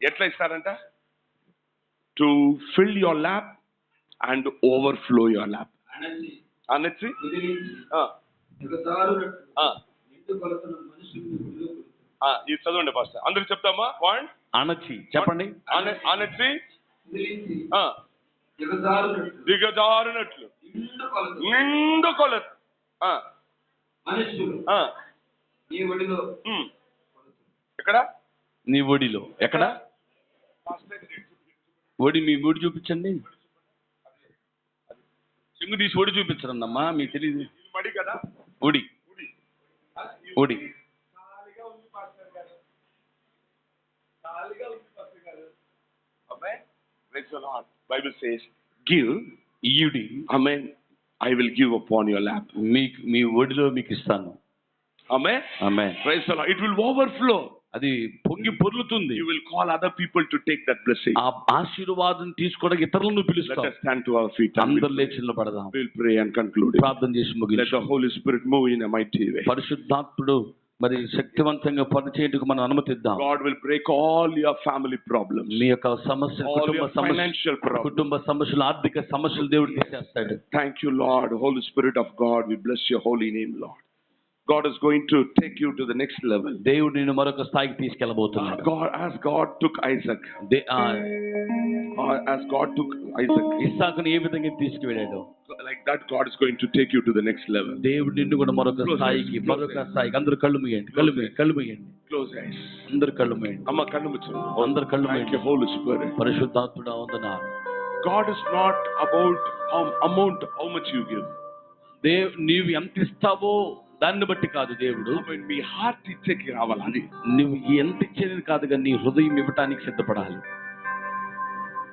ఎట్లా ఇస్తారంట? To fill your lap and overflow your lap. అనొచ్చి ఇది చదవండి పాస్టర్, అందరూ చెప్తామా? పాయింట్ అనొచ్చి చెప్పండి. అనొచ్చి దిగజారునట్లు నిండు కొలత ఎక్కడ? నీ ఒడిలో. ఎక్కడ ఒడి? మీ ఒడి చూపించండి. చెంగు తీసి ఒడి చూపించండి అమ్మా, మీకు తెలియదు. మడి కదా ఒడి. ఒడి Bible says, give, ఇయుడి. amen, I will give upon your lap. మీకు మీ ఒడిలో మీకు ఇస్తాను. Amen. Amen. Praise the Lord. It will overflow. అది పొంగి పొర్లుతుంది. You will call other people to take that blessing. ఆ ఆశీర్వాదం తీసుకోవడానికి ఇతరులను Let పిలుస్తాం. us stand to our feet. అందరూ లేచి నిలబడదాం. We'll pray and conclude it. ప్రార్థన చేసి Let ముగిద్దాం. the Holy Spirit move in a mighty way. పరిశుద్ధాత్ముడు మరి శక్తివంతంగా పనిచేయడానికి మనం అనుమతిద్దాం. God will break all your family problems. మీ యొక్క సమస్య, All కుటుంబ your సమస్య, financial problems. కుటుంబ సమస్యలు, ఆర్థిక సమస్యలు దేవుడు తీసేస్తాడు. Thank you, Lord. Holy Spirit of God, we bless your holy name, Lord. God is going to take you to the next level. దేవుడు నిన్ను మరొక స్థాయికి తీసుకెళ్లబోతున్నాడు. As God took Isaac. As God took Isaac. ఇస్సాకుని ఏ విధంగా తీసుకువెళ్ళాడు, like that God is going to take you to the next level. దేవుడు నిన్ను కూడా మరొక స్థాయికి, మరొక స్థాయికి. అందరూ కళ్ళు మూయండి, కళ్ళు మూయండి. Close your eyes. అందరూ కళ్ళు మూయండి. అమ్మ కళ్ళు మూయండి. అందరూ కళ్ళు Thank మూయండి. you, Holy Spirit. పరిశుద్ధాత్ముడా వందనాలు. God is not about amount, how much you give. నీవు ఎంత ఇస్తావో దాన్ని బట్టి కాదు దేవుడు. మీ హార్ట్ ఇచ్చేకి రావాలి. అది నువ్వు ఎంత ఇచ్చేది కాదు, కానీ నీ హృదయం ఇవ్వటానికి సిద్ధపడాలి.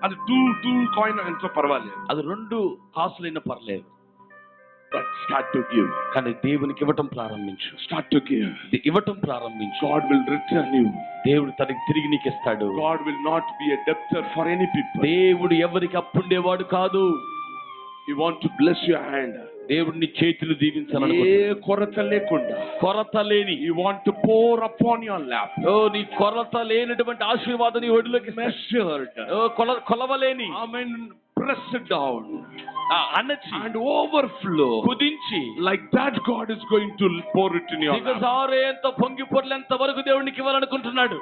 అది టూ కాయిన్ ఎంతో పర్వాలేదు, అది 2 కాసులైనా పర్లేదు. But start to give. కానీ దేవునికి ఇవ్వటం ప్రారంభించు. Start to give. ఇవ్వటం ప్రారంభించు. God will return you. దేవుడు తనకి తిరిగి నీకు ఇస్తాడు. God will not be a debtor for any people. దేవుడు ఎవరికి అప్పుండేవాడు కాదు. You want to bless your hand. దేవుడు నీ చేతులు దీవించాలని, ఏ కొరత లేకుండా, కొరత లేని, you want to pour upon your lap. నీ కొరత లేనటువంటి ఆశీర్వాదం నీ ఒడిలోకి measured, కొలవలేని, amen, pressed down, అనచి and overflow, కుదించి, like that God is going to pour it in your lap. దిగజారేంత పొంగి పొర్లేంత వరకు దేవునికి ఇవ్వాలనుకుంటున్నాడు.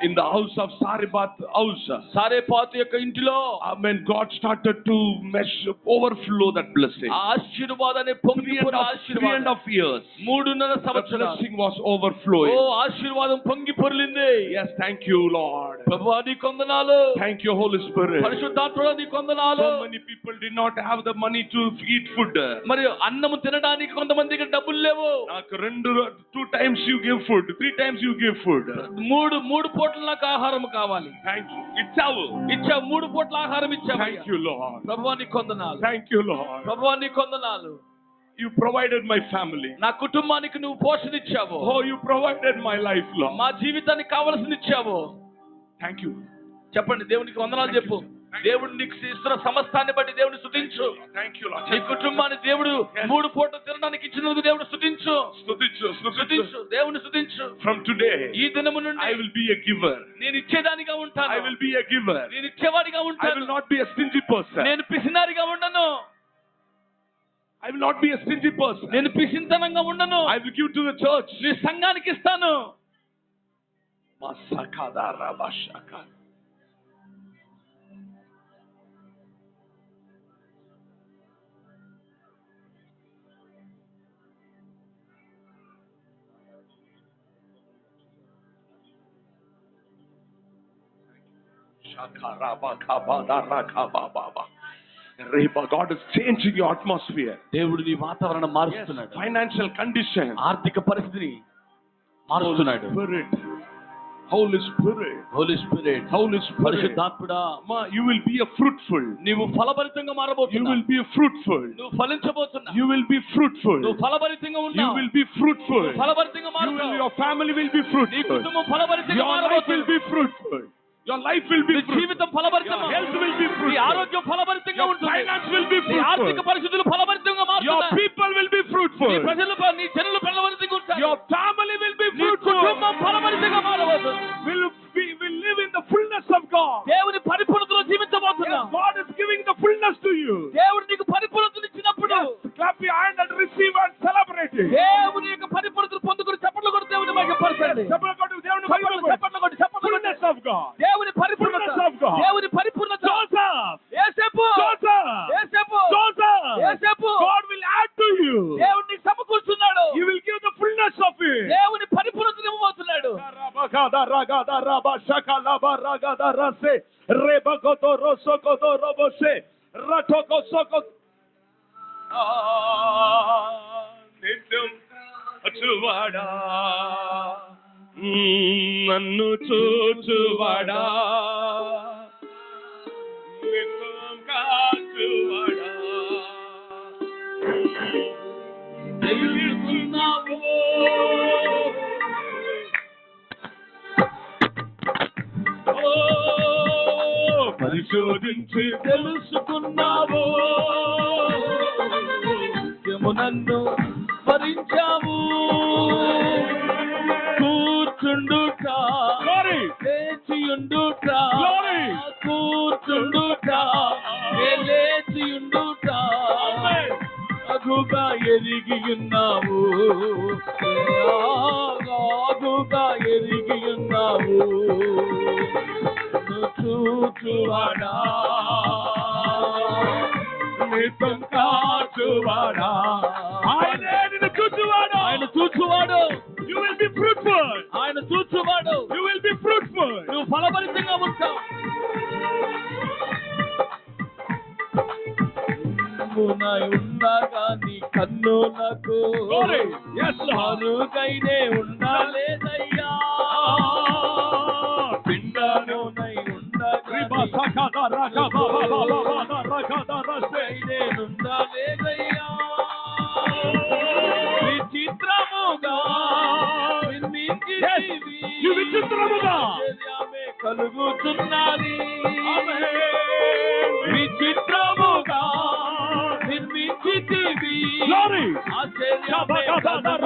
In the house of Sarephat house, సారేపాతు యొక్క ఇంటిలో, amen, God started to measure, overflow that blessing. ఆశీర్వాదాన్ని పొంగి పొర్లే ఆశీర్వాదం 3.5 years, 3.5 the సంవత్సరాలు blessing was overflowing. ఆశీర్వాదం పొంగి పొర్లింది. Yes, thank you, Lord. ప్రభువా నీకు వందనాలు. Thank you, Holy Spirit. పరిశుద్ధాత్ముడా నీకు వందనాలు. So many people did not have the money to eat food. మరి అన్నము తినడానికి కొంతమందికి డబ్బులు లేవు. నాకు 2 times you give food, 3 times you give food. మూడు పూటల నాకు ఆహారం కావాలి. Thank you. ఇచ్చావు 3 పూటల ఆహారం ఇచ్చావు. Thank you, Lord. ప్రభువా నీకు వందనాలు. Thank you, Lord. ప్రభువా నీకు వందనాలు. You provided my family. నా కుటుంబానికి నువ్వు పోషణ ఇచ్చావు. Oh, you provided my life, Lord. మా జీవితానికి కావలసింది ఇచ్చావు. Thank you. చెప్పండి, దేవునికి వందనాలు చెప్పు. దేవుడు నీకు ఇస్తున్న సమస్తాన్ని బట్టి దేవుని స్తుతించు. Thank you, Lord. నీ కుటుంబాన్ని దేవుడు 3 పూటలు తినడానికి ఇచ్చినందుకు దేవుడు స్తుతించు. స్తుతించు, దేవుని స్తుతించు. From today, ఈ దినము నుండి I will be a giver. నేను ఇచ్చేదానిగా ఉంటాను. I will be a giver. నేను ఇచ్చేవాడిగా I ఉంటాను. will not be a stingy person. నేను పిసినారిగా ఉండను. I will not be a stingy person. నేను పిసింతనంగా ఉండను. I will give to the church. నీ సంఘానికి ఇస్తాను. Masakada rabashaka. God is changing your atmosphere. దేవుడు నీ వాతావరణం మారుస్తున్నాడు. Financial condition. ఆర్థిక పరిస్థితిని మారుస్తున్నాడు. Holy Spirit. Holy Spirit. Holy Spirit. పరిశుద్ధాత్ముడా, You will be a fruitful. నీవు ఫలభరితంగా మారబోతున్నావు. You will be a fruitful. నువ్వు ఫలించబోతున్నావు. You will be fruitful. నువ్వు ఫలభరితంగా You ఉన్నావు. will be fruitful. ఫలభరితంగా మారుతావు. Your family will be నీ fruitful. కుటుంబం ఫలభరితంగా Your life will మారబోతుంది. be fruitful. Your life will be నీ fruitful. జీవితం ఫలభరితంగా, Your health will be నీ fruitful. ఆరోగ్యం ఫలభరితంగా Your ఉంటుంది. finance will be నీ ఆర్థిక fruitful. పరిస్థితులు ఫలభరితంగా Your మారుతాయి. people will be fruitful. నీ ప్రజలు, నీ జనులు ఫలభరితంగా ఉంటారు. Your family will be నీ fruitful. కుటుంబం ఫలభరితంగా మారబోతుంది. Will live in the God. దేవుని పరిపూర్ణత, Fullness of God. దేవుని పరిపూర్ణత. Joseph, యేసేపు, Joseph, యేసేపు, Joseph, యేసేపు, God will add to you. దేవుని సమకూర్చున్నాడు. He will give the fullness of it. దేవుని పరిపూర్ణతను ఇవ్వబోతున్నాడు. నిత్యం చూచువాడా, నన్ను చూచువాడా, నిత్యం కాచువాడా, తెలుసుకున్నావు పరిశోధించి తెలుసుకున్నావు, నన్ను భరించావు. కూర్చుండుట, లేచియుండుట, కూర్చుండుట, లేచియుండుట, అగుగా ఎరిగియున్నావు, అగుగా ఎరిగియున్నావు. చూచువాడా, నిత్యం కాచువాడా, ఆయనే నిన్ను చూచువాడు. ఆయన చూచువాడు. you will be fruitful, ఆయన చూచువాడు. you will be fruitful. నువ్వు ఫలభరితంగా ఉంటావు. ఉండగా నీ కన్నులకు Glory. Yes, Lord. మరుగైనే ఉండలేదయ్యా. పిండనునై ఉండగా ఉండలేదయ్యా. విచిత్రముగా నిర్మించితివి, విచిత్రముగా ఆశ్చర్యమే కలుగుతున్నది. Amen. విచిత్రముగా నిర్మించితివి, Glory. ఆశ్చర్యమే కలుగుతున్నది.